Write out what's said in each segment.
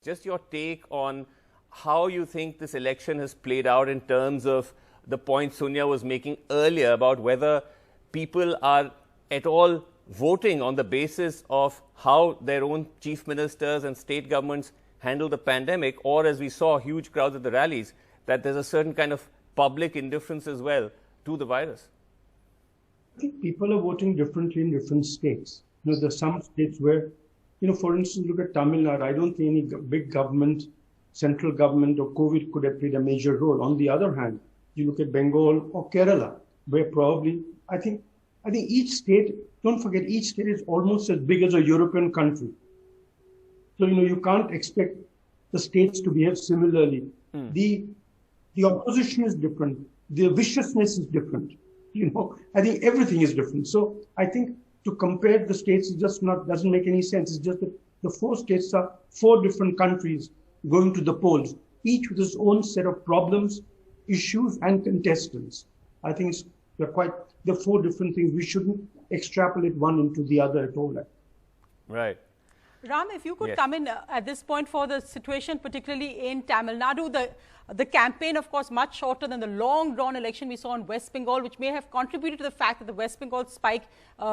Just your take on how you think this election has played out in terms of the point Sonia was making earlier about whether people are at all voting on the basis of how their own chief ministers and state governments handle the pandemic, or as we saw huge crowds at the rallies, that there's a certain kind of public indifference as well to the virus. I think people are voting differently in different states. There's some states where, for instance, look at Tamil Nadu. I don't think any big government, central government or COVID could have played a major role. On the other hand, you look at Bengal or Kerala, where probably, I think each state, don't forget, each state is almost as big as a European country. So, you can't expect the states to behave similarly. The opposition is different. The viciousness is different. I think everything is different. So I think to compare the states doesn't make any sense. It's just that the four states are four different countries going to the polls, each with its own set of problems, issues, and contestants. I think they're four different things. We shouldn't extrapolate one into the other at all. Right. Ram, if you could come in at this point for the situation, particularly in Tamil Nadu, the campaign, of course, much shorter than the long-drawn election we saw in West Bengal, which may have contributed to the fact that the West Bengal spike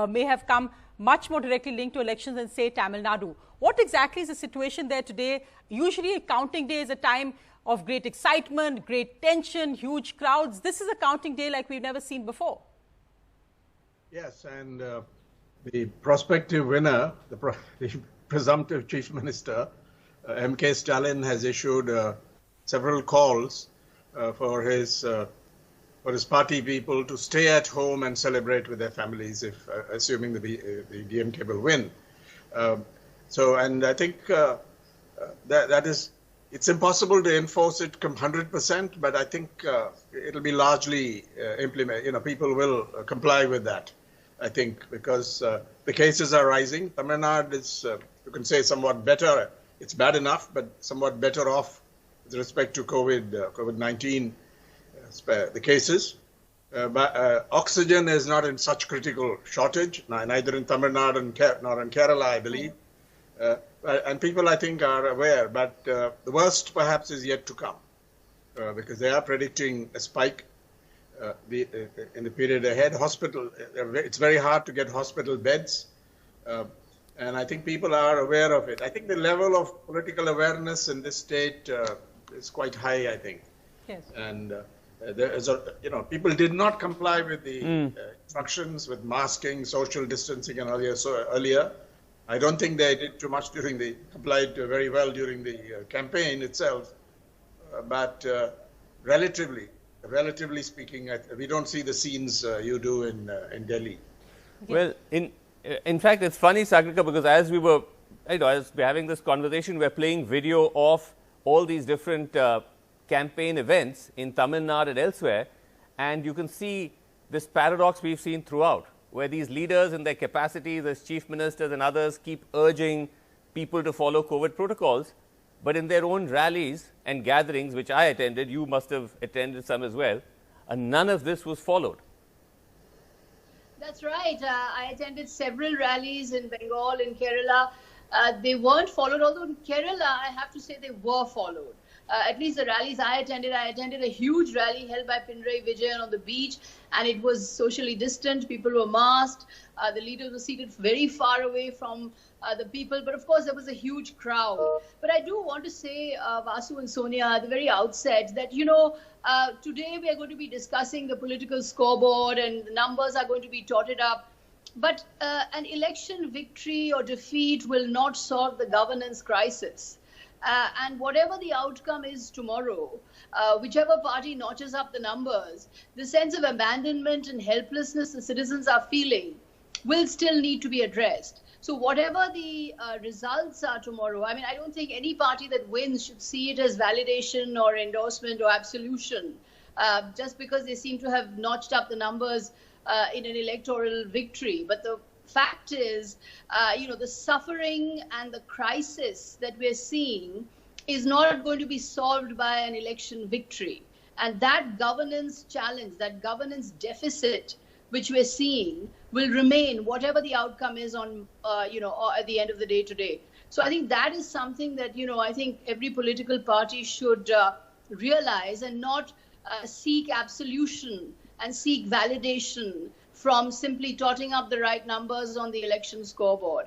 may have come much more directly linked to elections than, say, Tamil Nadu. What exactly is the situation there today? Usually, counting day is a time of great excitement, great tension, huge crowds. This is a counting day like we've never seen before. Yes, and the prospective winner, the presumptive chief minister, M.K. Stalin, has issued several calls for his party people to stay at home and celebrate with their families, if assuming the DMK will win. And I think that is, it's impossible to enforce it 100%, but I think it'll be largely implemented. People will comply with that, I think, because the cases are rising. Tamil Nadu is, you can say, somewhat better. It's bad enough, but somewhat better off with respect to COVID-19, the cases. But oxygen is not in such shortage, neither in Tamil Nadu nor in Kerala, I believe. And people, I think, are aware, but the worst perhaps is yet to come, because they are predicting a spike in the period ahead. It's very hard to get hospital beds, and I think people are aware of it. I think the level of political awareness in this state is quite high, I think. Yes. And there is people did not comply with the instructions with masking, social distancing, and earlier. I don't think they did too much complied very well during the campaign itself, but relatively speaking, we don't see the scenes you do in Delhi. Well, in fact, it's funny, Sagrika, because as we were, as we're having this conversation, we're playing video of all these different campaign events in Tamil Nadu and elsewhere, and you can see this paradox we've seen throughout, where these leaders in their capacities as chief ministers and others keep urging people to follow COVID protocols, but in their own rallies and gatherings, which I attended, you must have attended some as well, none of this was followed. That's right. I attended several rallies in Bengal, in Kerala. They weren't followed, although in Kerala, I have to say they were followed. At least the rallies I attended a huge rally held by Pinarayi Vijayan on the beach, and it was socially distant. People were masked. The leaders were seated very far away from the people. But of course, there was a huge crowd. But I do want to say, Vasu and Sonia, at the very outset, that, today we are going to be discussing the political scoreboard and the numbers are going to be totted up. But an election victory or defeat will not solve the governance crisis. And whatever the outcome is tomorrow, whichever party notches up the numbers, the sense of abandonment and helplessness the citizens are feeling will still need to be addressed. So whatever the results are tomorrow, I don't think any party that wins should see it as validation or endorsement or absolution, just because they seem to have notched up the numbers in an electoral victory. But the fact is, the suffering and the crisis that we're seeing is not going to be solved by an election victory. And that governance challenge, that governance deficit, which we're seeing, will remain whatever the outcome is on, at the end of the day today. So I think that is something that, I think every political party should realize and not seek absolution and seek validation from simply totting up the right numbers on the election scoreboard.